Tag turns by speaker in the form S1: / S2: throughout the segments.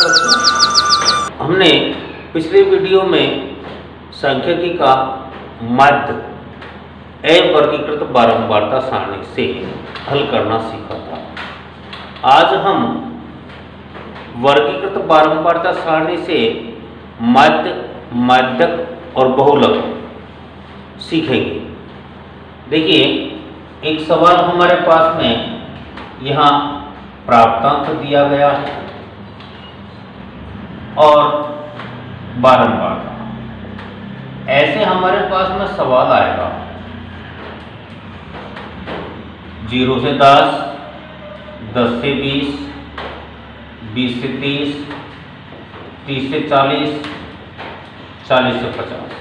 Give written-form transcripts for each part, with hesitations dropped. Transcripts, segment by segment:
S1: बच्चों, हमने पिछले वीडियो में सांख्यिकी का मध्य अवर्गीकृत बारंबारता सारणी से हल करना सीखा था। आज हम वर्गीकृत बारंबारता सारणी से मध्य, माध्यक और बहुलक सीखेंगे। देखिए, एक सवाल हमारे पास में यहाँ प्राप्तांक दिया गया है और बारंबारता। ऐसे हमारे पास में सवाल आएगा 0 से 10, 10 से 20, 20 से 30, 30 से 40, 40 से 50।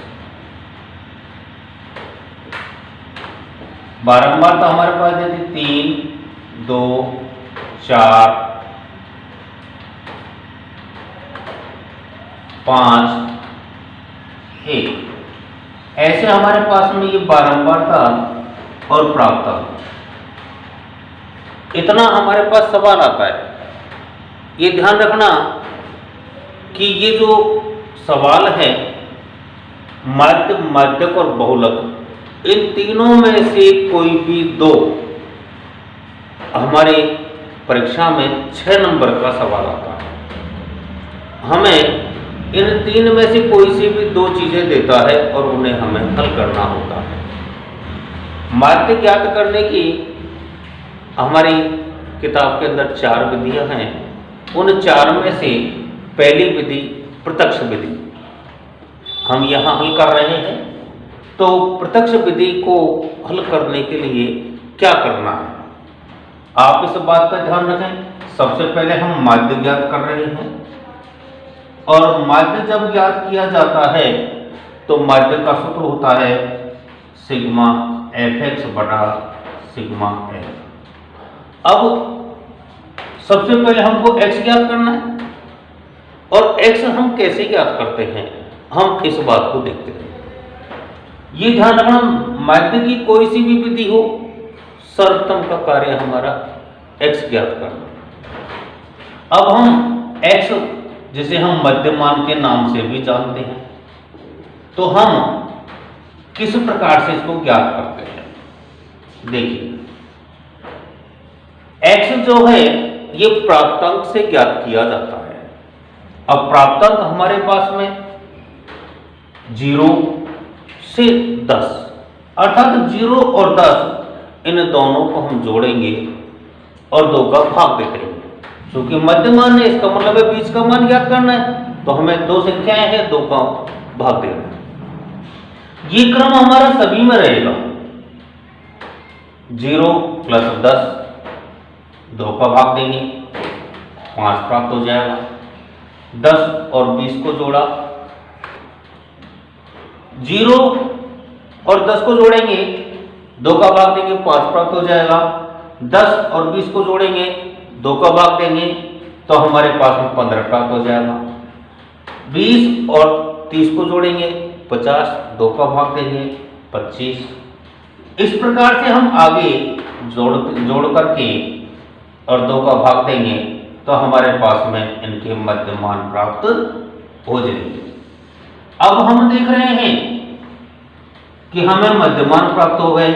S1: बारंबारता हमारे पास यदि 3, 2, 4, 5, 1, ऐसे हमारे पास में ये बारंबारता और प्राप्तांक, इतना हमारे पास सवाल आता है। ये ध्यान रखना कि ये जो सवाल है मध्य, माध्यक और बहुलक, इन तीनों में से कोई भी दो हमारे परीक्षा में 6 नंबर का सवाल आता है। हमें इन तीन में से कोई सी भी दो चीजें देता है और उन्हें हमें हल करना होता है। माध्य ज्ञात करने की हमारी किताब के अंदर 4 विधियां हैं। उन 4 में से पहली विधि प्रत्यक्ष विधि हम यहाँ हल कर रहे हैं। तो प्रत्यक्ष विधि को हल करने के लिए क्या करना है, आप इस बात का ध्यान रखें। सबसे पहले हम माध्य ज्ञात कर रहे हैं और माध्य जब ज्ञात किया जाता है तो माध्य का सूत्र होता है सिग्मा fx बटा सिग्मा f। अब सबसे पहले हमको x ज्ञात करना है और x हम कैसे ज्ञात करते हैं, हम इस बात को देखते हैं। ये ध्यान रखना, माध्य की कोई सी भी विधि हो, सर्वप्रथम का कार्य हमारा x ज्ञात करना। अब हम x, जिसे हम मध्यमान के नाम से भी जानते हैं, तो हम किस प्रकार से इसको ज्ञात करते हैं। देखिए, x जो है ये प्राप्तांक से ज्ञात किया जाता है। अब प्राप्तांक हमारे पास में 0 से 10, अर्थात 0 और 10 इन दोनों को हम जोड़ेंगे और 2 का भाग दे देंगे। क्योंकि मध्यमान है, इसका मतलब है बीच का मान ज्ञात करना है, तो हमें 2 संख्याएं हैं, 2 का भाग देना है। ये क्रम हमारा सभी में रहेगा। 0 प्लस 10, 2 का भाग देंगे, 5 प्राप्त हो जाएगा। 10 और 20 को जोड़ा, 0 और 10 को जोड़ेंगे, 2 का भाग देंगे, 5 प्राप्त हो जाएगा। 10 और 20 को जोड़ेंगे, 2 का भाग देंगे, तो हमारे पास में 15 प्राप्त हो जाएगा। 20 और 30 को जोड़ेंगे, 50, 2 का भाग देंगे, 25। इस प्रकार से हम आगे जोड़ करके और 2 का भाग देंगे तो हमारे पास में इनके मध्यमान प्राप्त हो जाएंगे। अब हम देख रहे हैं कि हमें मध्यमान प्राप्त हो गए,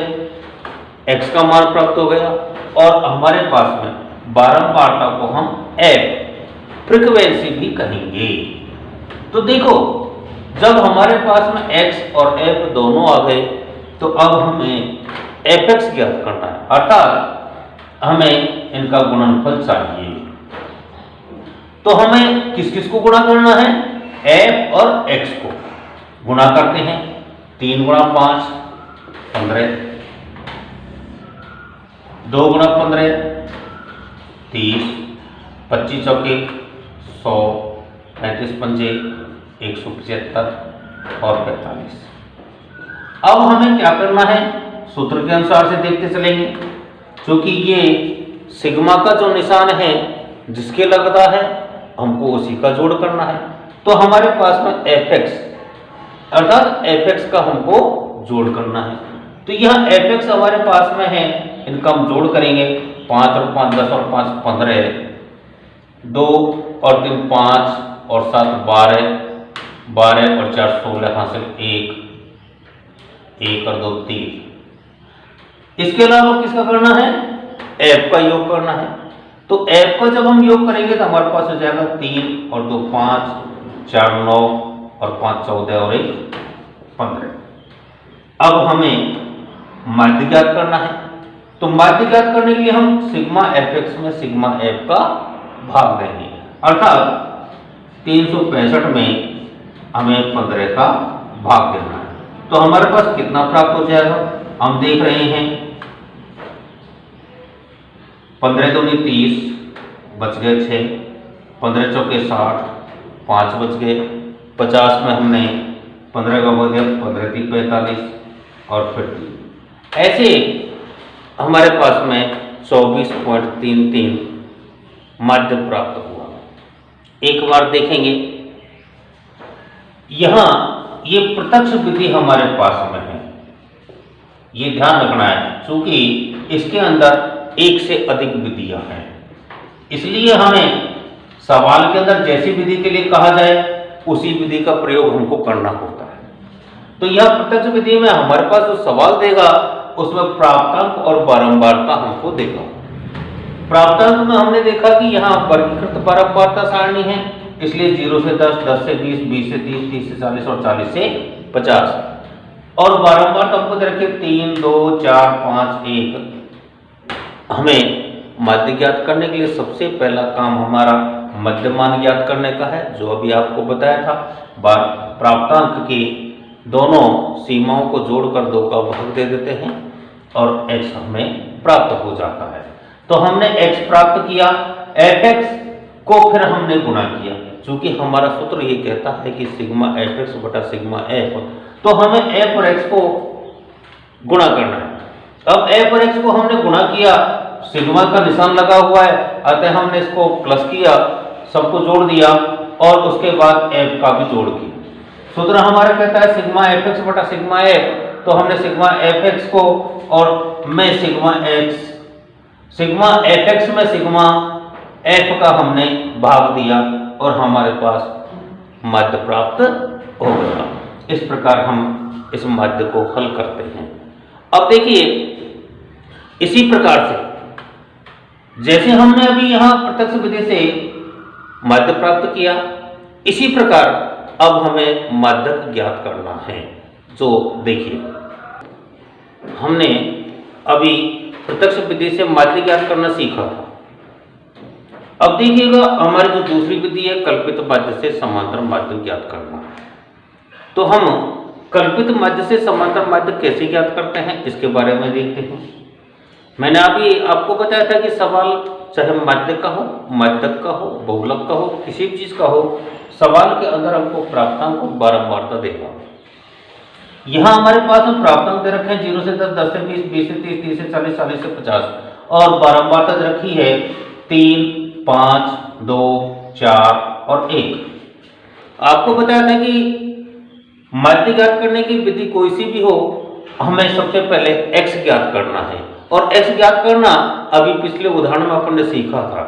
S1: x का मान प्राप्त हो गया और हमारे पास में बारंबारता को हम f फ्रीक्वेंसी भी कहेंगे। तो देखो, जब हमारे पास में x और f दोनों आ गए तो अब हमें fx ज्ञात करना है, अर्थात हमें इनका गुणनफल चाहिए। तो हमें किस किस को गुणा करना है, f और x को गुणा करते हैं। 3 गुणा 5 15, 2 गुणा 15 30, 25 चौके 100, 35 पंजे 175 और 45। अब हमें क्या करना है, सूत्र के अनुसार से देखते चलेंगे। क्योंकि ये सिग्मा का जो निशान है जिसके लगता है हमको उसी का जोड़ करना है। तो हमारे पास में fx, अर्थात fx का हमको जोड़ करना है। तो यह fx हमारे पास में है, इनका हम जोड़ करेंगे। 5 और 5 10 और 5 15, 2 और 3 5 और 7 12, 12 और 4 16 हासिल 1, 1 और 2 3। इसके अलावा किसका करना है? f का योग करना है। तो f का जब हम योग करेंगे तो हमारे पास हो जाएगा 3 और 2 5, 4 9 और 5 14 और 1 15। अब हमें माध्य ज्ञात करना है। तो माध्य ज्ञात करने के लिए हम सिग्मा fx में सिग्मा f का भाग देंगे, अर्थात 365 में हमें 15 का भाग देना है। तो हमारे पास कितना प्राप्त हो जाएगा? हम देख रहे हैं 15 दूनी 30, बच गए 6, 15 चौके 60, 5 बच गए, 50 में हमने 15 का भाग दिया, 15 3 45 और फिर 3। ऐसे हमारे पास में 24.33 माध्य प्राप्त हुआ। एक बार देखेंगे, यहां ये प्रत्यक्ष विधि हमारे पास में है, ये ध्यान रखना है, क्योंकि इसके अंदर एक से अधिक विधियां हैं, इसलिए हमें सवाल के अंदर जैसी विधि के लिए कहा जाए उसी विधि का प्रयोग हमको करना होता है। तो यह प्रत्यक्ष विधि में हमारे पास जो सवाल देगा उसमें प्राप्तांक और बारंबारता हमको देगा। प्राप्तांक में हमने देखा कि यहाँ वर्गीकृत बारंबारता सारणी है, इसलिए 0 से 10, 10 से 20, 20 से 30, 30 से 40 और 40 से 50। और बारंबारता हमको दे रखे 3 2 4 5 1। हमें माध्य ज्ञात करने के लिए सबसे पहला काम हमारा मध्यमान ज्ञात करने का है, जो अभी आपको बताया था। प्राप्तांक की दोनों सीमाओं को जोड़कर 2 का भाग दे देते हैं और x हमें प्राप्त हो जाता है। तो हमने x प्राप्त किया, fx को फिर हमने गुणा किया, क्योंकि हमारा सूत्र ये कहता है कि सिग्मा fx बटा सिग्मा f, तो हमें f और x को गुणा करना है। अब f और x को हमने गुणा किया, सिग्मा का निशान लगा हुआ है, अतः हमने इसको प्लस किया, सबको जोड़ दिया और उसके बाद f का भी जोड़ किया। सूत्र हमारा कहता है सिग्मा fx बटा सिग्मा f, तो हमने सिग्मा fx को और मैं सिग्मा fx में सिग्मा f का हमने भाग दिया और हमारे पास माध्य प्राप्त हो गया। इस प्रकार हम इस माध्य को हल करते हैं। अब देखिए, इसी प्रकार से जैसे हमने अभी यहां प्रत्यक्ष विधि से माध्य प्राप्त किया, इसी प्रकार अब हमें माध्यक ज्ञात करना है। जो देखिए, हमने अभी प्रत्यक्ष विधि से माध्य ज्ञात करना सीखा था। अब देखिएगा, हमारी जो दूसरी विधि है कल्पित माध्य से समांतर माध्य ज्ञात करना। तो हम कल्पित माध्य से समांतर माध्य कैसे ज्ञात करते हैं, इसके बारे में देखते हैं। मैंने अभी आपको बताया था कि सवाल चाहे माध्य का हो, माध्यक का हो, बहुलक का हो, किसी भी चीज का हो, सवाल के अंदर हमको प्राप्तांक और बारंबारता देगा। यहाँ हमारे पास में प्राप्तांक दे रखे हैं 0 से 10, 10 से 20, 20 से 30, 30 से 40, 40 से 50 और बारंबारता दे रखी है 3 5 2 4 और 1। आपको बताया था कि माध्य ज्ञात करने की विधि कोई सी भी हो, हमें सबसे पहले x ज्ञात करना है, और x ज्ञात करना अभी पिछले उदाहरण में अपन ने सीखा था।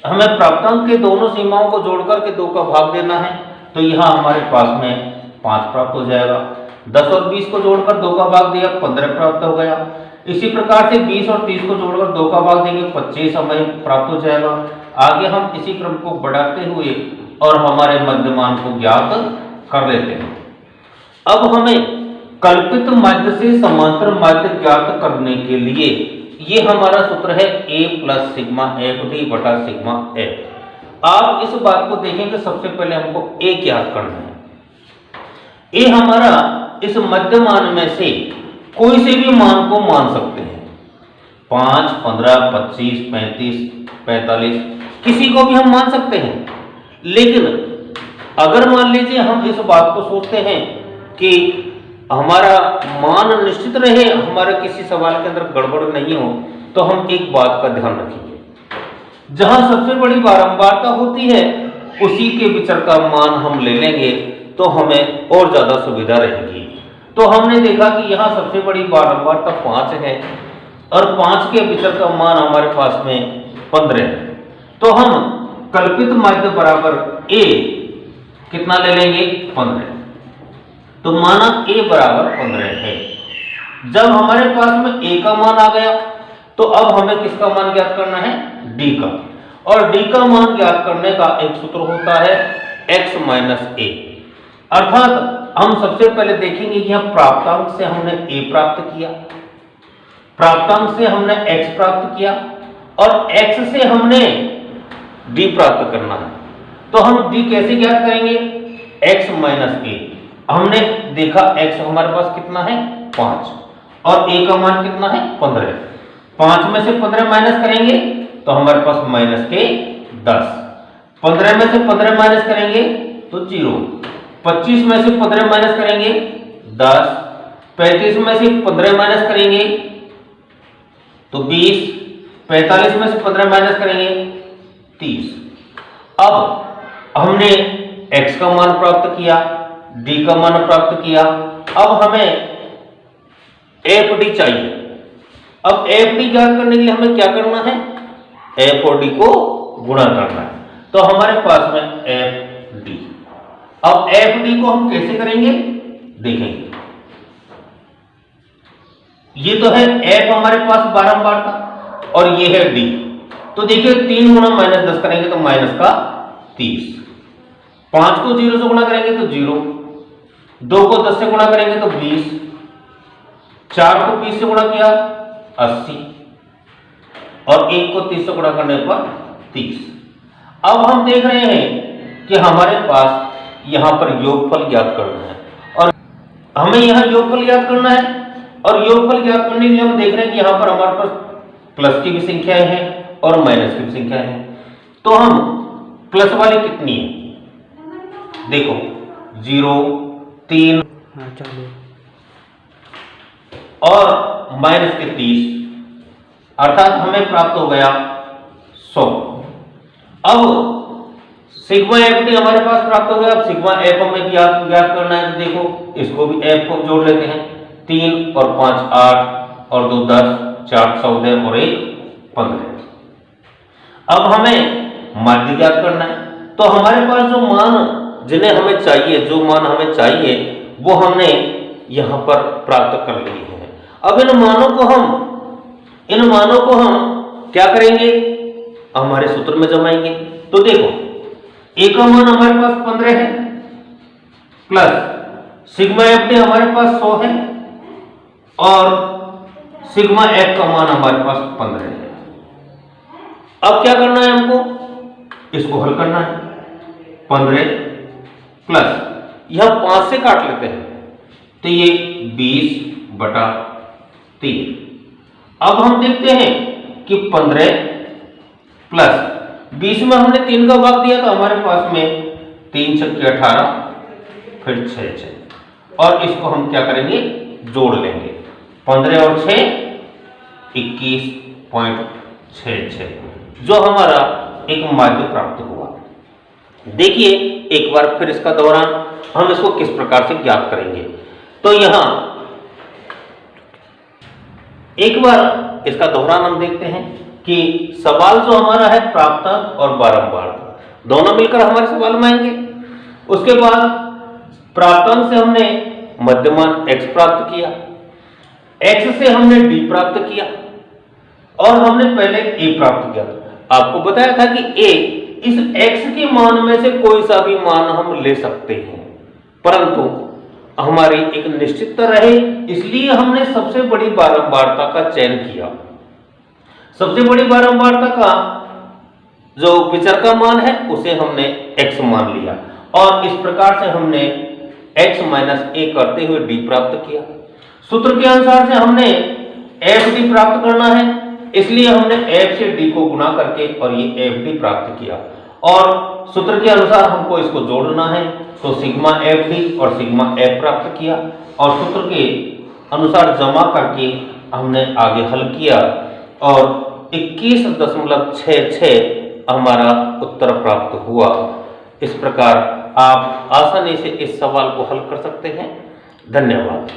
S1: हमें प्राप्तांक के दोनों सीमाओं को जोड़कर के 2 का भाग देना है, तो यहाँ हमारे पास में 5 प्राप्त हो जाएगा। 10 और 20 को जोड़कर 2 का भाग दिया, 15 प्राप्त हो गया। इसी प्रकार से 20 और 30 को जोड़कर 2 का भाग देंगे, 25 हमें प्राप्त हो जाएगा। आगे हम इसी क्रम को बढ़ाते हुए और हमारे मध्यमान को ज्ञात कर लेते हैं। अब हमें कल्पित माध्य से समांतर माध्य ज्ञात करने के लिए ये हमारा सूत्र है a plus sigma F D बटा सिग्मा एफ। आप इस बात को देखेंगे, सबसे पहले हमको a ज्ञात करना है। a हमारा इस मध्य मान में से कोई से भी मान को मान सकते हैं, 5 15 25 35 45, किसी को भी हम मान सकते हैं। लेकिन अगर मान लीजिए हम इस बात को सोचते हैं कि हमारा मान निश्चित रहे, हमारा किसी सवाल के अंदर गड़बड़ नहीं हो, तो हम एक बात का ध्यान रखेंगे, जहां सबसे बड़ी बारंबारता होती है उसी के विचर का मान हम ले लेंगे, तो हमें और ज्यादा सुविधा रहेगी। तो हमने देखा कि यहाँ सबसे बड़ी बारंबारता 5 है और 5 के विचर का मान हमारे पास में 15 है। तो हम कल्पित माध्य बराबर a कितना ले लेंगे 15। तो माना a बराबर 15 है। जब हमारे पास में a का मान आ गया तो अब हमें किसका मान ज्ञात करना है d का, और d का मान ज्ञात करने का एक सूत्र होता है x माइनस a। अर्थात हम सबसे पहले देखेंगे कि यहाँ प्राप्तांक से हमने a प्राप्त किया, प्राप्तांक से हमने x प्राप्त किया और x से हमने d प्राप्त करना है। तो हम d कैसे ज्ञात करेंगे x माइनस a। हमने देखा x हमारे पास कितना है 5 और a का मान कितना है 15। 5 में से 15 माइनस करेंगे तो हमारे पास माइनस के 10। 15 में से 15 माइनस करेंगे तो 0। 25 में से 15 माइनस करेंगे 10। 35 में से 15 माइनस करेंगे तो 20। 45 में से 15 माइनस करेंगे 30। अब हमने x का मान प्राप्त किया, d का मान प्राप्त किया, अब हमें fd चाहिए। अब fd ज्ञात करने के लिए हमें क्या करना है f और d को गुणा करना है। तो हमारे पास में fd। अब fd को हम कैसे करेंगे देखेंगे। ये तो है f हमारे पास बारंबार था और ये है d। तो देखिए 3 गुणा माइनस 10 करेंगे तो माइनस का 30। 5 को 0 से गुणा करेंगे तो 0। 2 को 10 से गुणा करेंगे तो 20। 4 को 20 से गुणा किया 80 और 1 को 30 से गुणा करने पर 30। अब हम देख रहे हैं कि हमारे पास यहां पर योगफल ज्ञात करना है और हमें यहां योगफल ज्ञात करना है। और योगफल ज्ञात करने के लिए हम देख रहे हैं कि यहां पर हमारे पास प्लस की भी संख्याएं हैं और माइनस की भी संख्याएं हैं। तो हम प्लस वाली कितनी है देखो 0, 3 और माइनस के 30, अर्थात हमें प्राप्त हो गया 100। अब सिग्मा एफ डी हमारे पास प्राप्त हो गया। अब सिग्मा एफ हमें ज्ञात करना है। तो देखो इसको भी एफ को जोड़ लेते हैं। 3 और 5 8 और 2 10, 4 14 और 1 15। अब हमें माध्य ज्ञात करना है। तो हमारे पास जो मान जिन्हें हमें चाहिए, जो मान हमें चाहिए वो हमने यहां पर प्राप्त कर लिए हैं। अब इन मानों को हम क्या करेंगे हमारे सूत्र में जमाएंगे। तो देखो a का मान हमारे पास 15 है प्लस सिग्मा एफ डी हमारे पास 100 है और सिग्मा एफ का मान हमारे पास 15 है। अब क्या करना है हमको इसको हल करना है। 15 प्लस यहां 5 से काट लेते हैं तो ये 20/3। अब हम देखते हैं कि 15 प्लस 20 में हमने 3 का भाग दिया तो हमारे पास में 3 छक्के 18 फिर 6 और इसको हम क्या करेंगे जोड़ लेंगे। 15 और 6 21.66 जो हमारा एक माध्य प्राप्त हुआ। देखिए एक बार फिर इसका दोहरान हम इसको किस प्रकार से ज्ञात करेंगे। तो यहां एक बार इसका दोहरान हम देखते हैं कि सवाल जो हमारा है प्राप्तांक और बारंबारता दोनों मिलकर हमारे सवाल में आएंगे। उसके बाद प्राप्तांक से हमने मध्यमान x प्राप्त किया, x से हमने d प्राप्त किया और हमने पहले a प्राप्त किया। आपको बताया था कि a इस x के मान में से कोई सा भी मान हम ले सकते हैं, परंतु हमारी एक निश्चितता रहे इसलिए हमने सबसे बड़ी बारंबारता का चयन किया। सबसे बड़ी बारंबारता का जो विचर का मान है उसे हमने x मान लिया और इस प्रकार से हमने x माइनस a करते हुए d प्राप्त किया। सूत्र के अनुसार से हमने fd प्राप्त करना है इसलिए हमने f से d को गुणा करके और ये fd प्राप्त किया और सूत्र के अनुसार हमको इसको जोड़ना है तो सिग्मा fd और सिग्मा f प्राप्त किया और सूत्र के अनुसार जमा करके हमने आगे हल किया और 21.66 हमारा उत्तर प्राप्त हुआ। इस प्रकार आप आसानी से इस सवाल को हल कर सकते हैं। धन्यवाद।